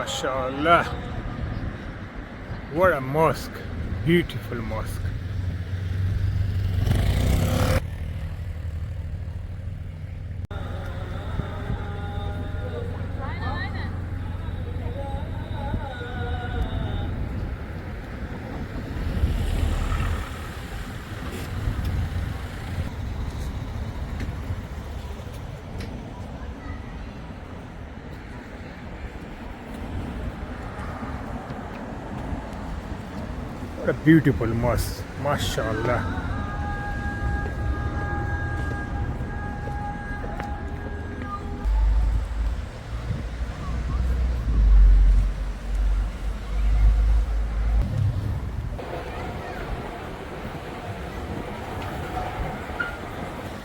MashaAllah. What a mosque. Beautiful mosque. What a beautiful mosque. MashaAllah.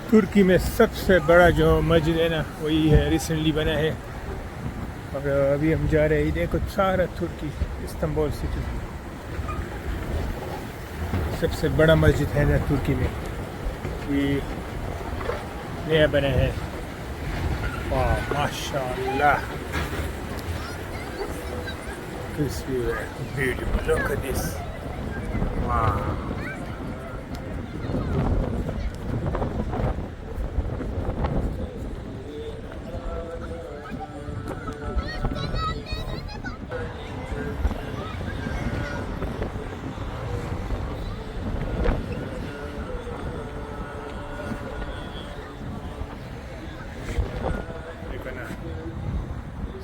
तुर्की में सबसे बड़ा जो मस्जिद है ना वही है, रिसेंटली बना है। और अभी हम जा रहे हैं, देखो सारा तुर्की, इस्तांबुल सिटी सबसे बड़ा मस्जिद है ना तुर्की में, ये नया बना है। वाह माशाअल्लाह, दिस व्यू है ब्यूटीफुल, लुक एट दिस, वाह।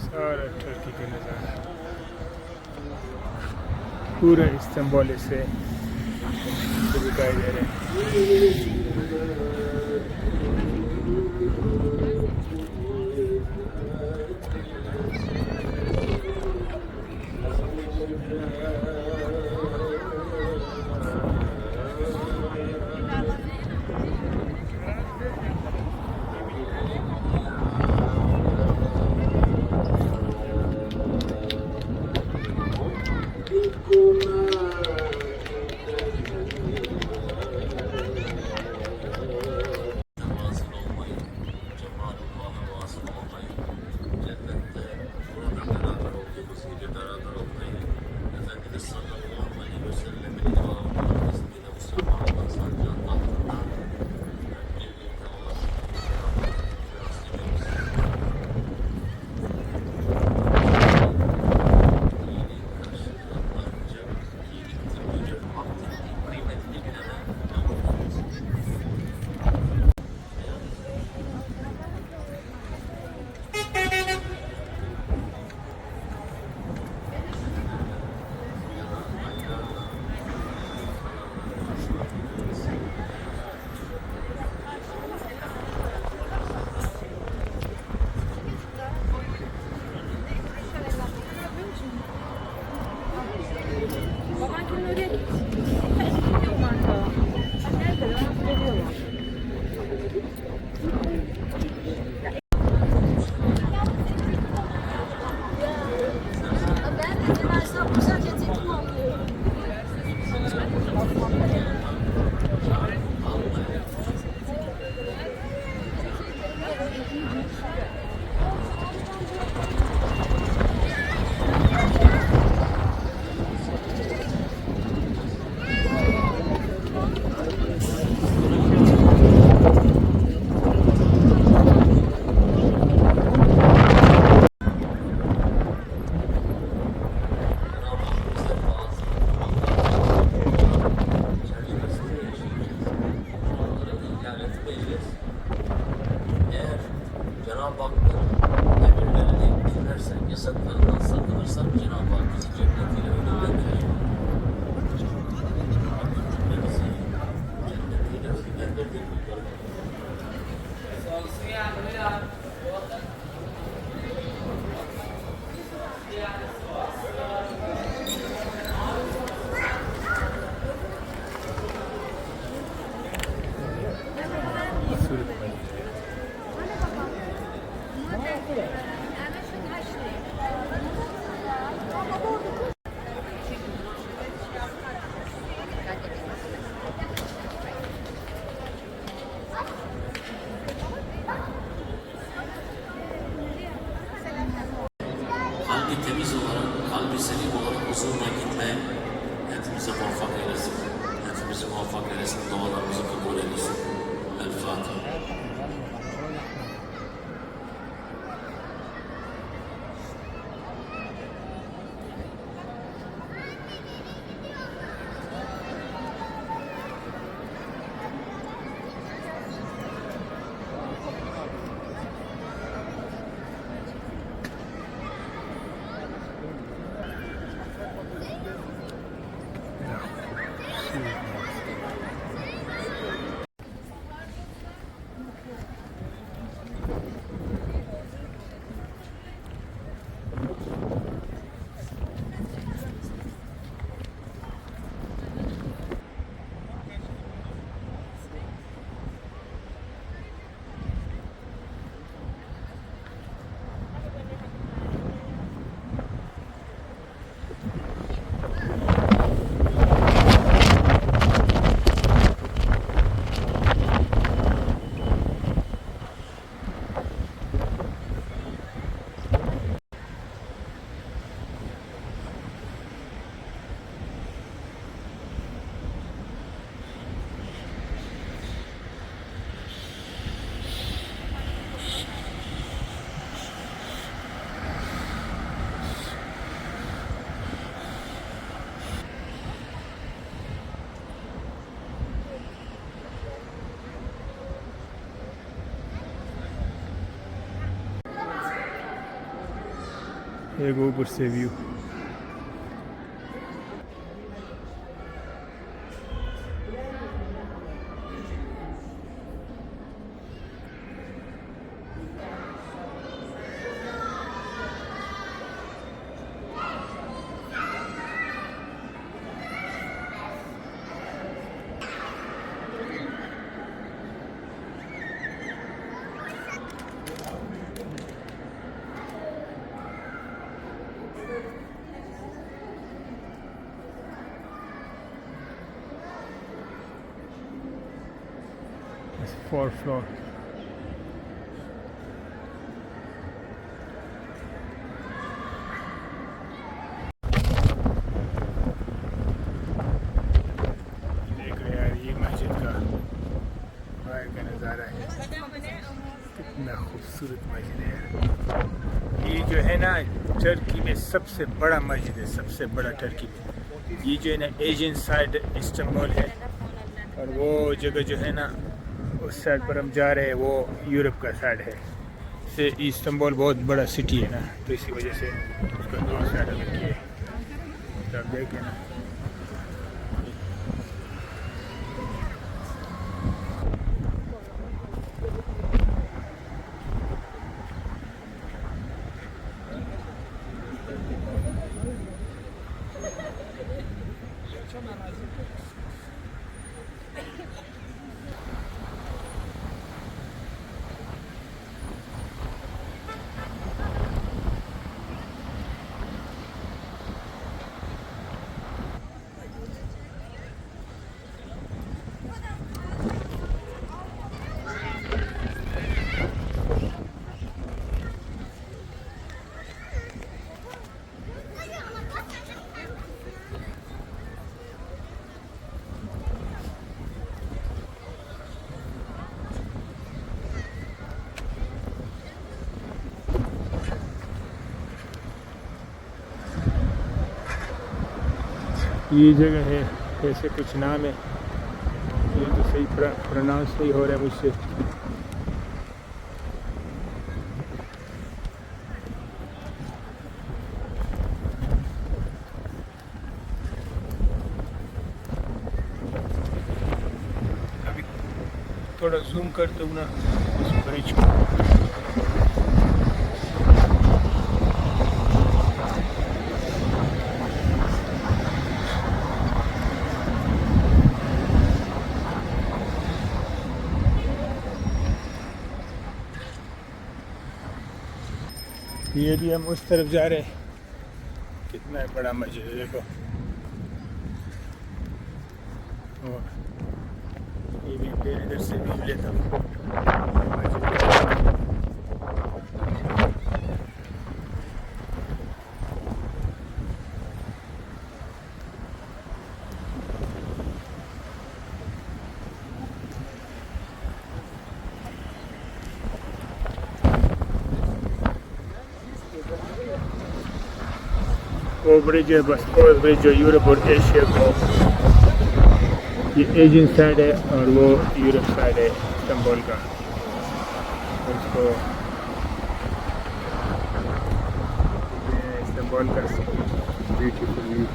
सारा टर्की का नज़ारा पूरा इस्तांबुल से दिखाई दे रहा है। muvaffak eylesin, dualarımızı kabul eylesin. El Fatiha. एक ऊपर से व्यू fourth floor. देखो यार ये मस्जिद का बाहर का नज़ारा है, कितना खूबसूरत मस्जिद है यार। ये जो है ना टर्की में सबसे बड़ा मस्जिद है, सबसे बड़ा टर्की में। ये जो है ना एशियन साइड इस्तांबुल है, और वो जगह जो है ना उस साइड पर हम जा रहे हैं वो यूरोप का साइड है। से इस्तांबुल बहुत बड़ा सिटी है ना, तो इसी वजह से उसका दो साइड अलग किए। तो आप देखें ना, ये जगह है, ऐसे कुछ नाम है, ये तो सही प्रोनाउंस नहीं हो रहा है मुझसे। अभी थोड़ा जूम करते हूँ ना उस ब्रिज को। ये भी हम उस तरफ जा रहे हैं, कितना बड़ा मस्जिद है देखो। और ये भी इधर से भी लेता हूँ। वो ब्रिज है बॉस्फोरस ब्रिज जो यूरोप और एशिया को, ये एशियन साइड है और वो यूरोप साइड है इस्तांबुल का। उसको इस्तांबुल का ब्यूटीफुल व्यू।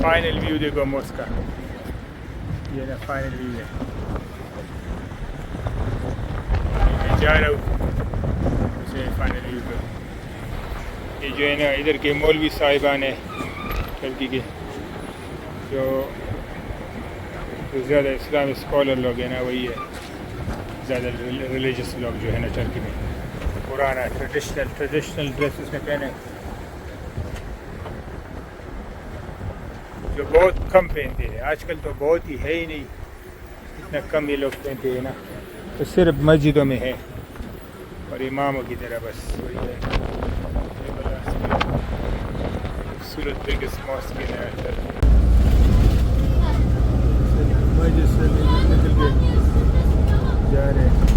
फाइनल व्यू देखो मॉस्को का, ये ना फाइनल व्यू है। मैं जा रहा हूँ उसे फाइनल व्यू पे। ये जो है ना इधर के मौलवी साहिबान है टर्की के, जो ज़्यादा इस्लामिक स्कॉलर लोग हैं ना, वही है ज़्यादा रिलीजियस लोग जो है ना टर्की में। पुराना ट्रेडिशनल ड्रेस उसने पहने, जो बहुत कम पहनते हैं आजकल, तो बहुत ही है ही नहीं, इतना कम ये लोग पहनते हैं ना, तो सिर्फ मस्जिदों में है और इमामों की तरह बस वही है। खूबसूरत बिगेस्ट मॉस्क के मस्जिद से निकल के जा रहे हैं।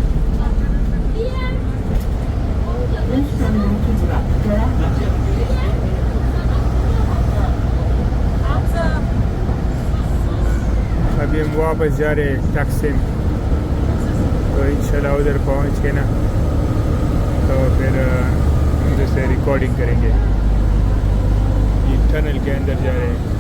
अभी हम वापस जा रहे हैं तकसीम, तो इंशाल्लाह उधर पहुंच के ना तो फिर उधर से रिकॉर्डिंग करेंगे। ये टनल के अंदर जा रहे हैं।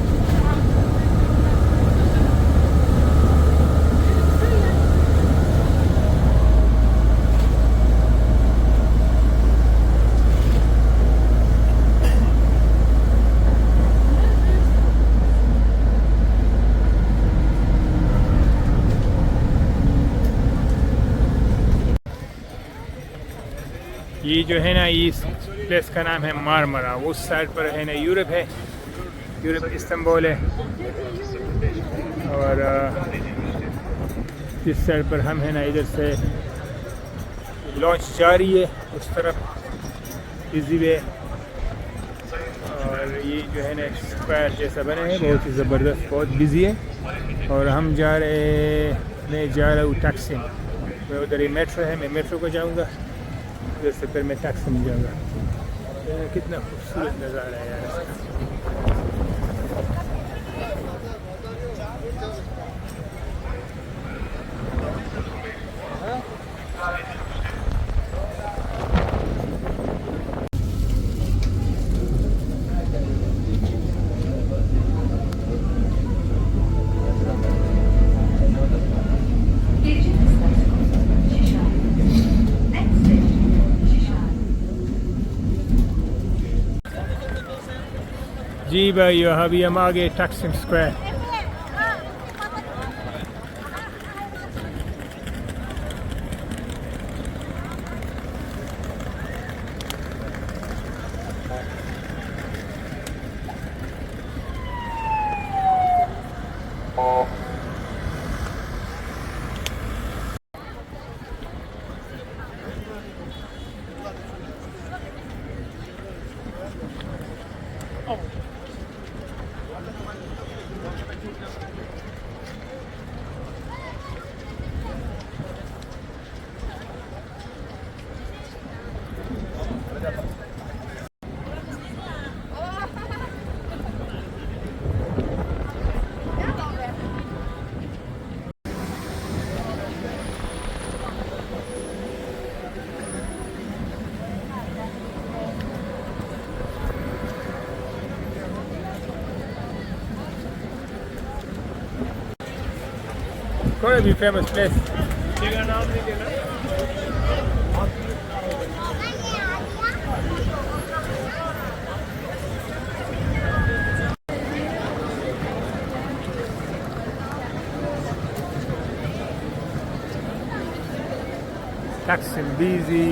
ये जो है ना इस प्लेस का नाम है मारमरा, उस साइड पर है ना यूरोप है, यूरोप इस्तांबुल है, और इस साइड पर हम है ना, इधर से लॉन्च जा रही है उस तरफ इजी वे। और ये जो है ना स्क्वायर जैसा बना है, बहुत ही ज़बरदस्त, बहुत बिजी है। और हम मैं जा रहा हूँ तकसीम, मैं उधर ही मेट्रो है, मैं मेट्रो को जाऊँगा, उधर से फिर मैं तकसीम जाऊँगा। कितना खूबसूरत नज़ारा है यार इसका। जी भाई, अभी हम आ गए तकसीम स्क्वायर। कोई भी फेमस प्लेस नाम नहीं देना। Taksim busy.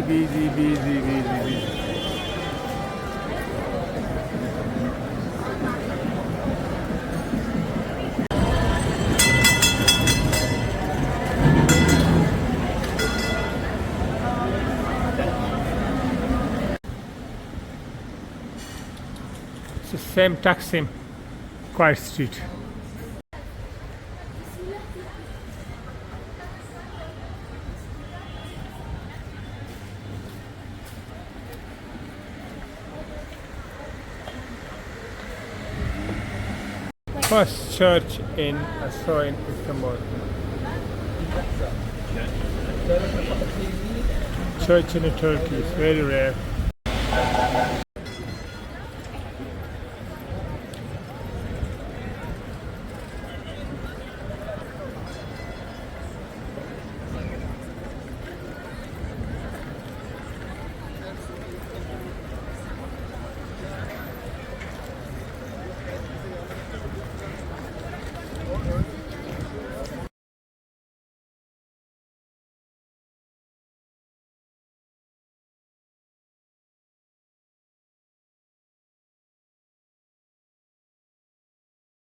Same Taksim, Quiet Street. First church in I saw in Istanbul. Church in Turkey is very rare.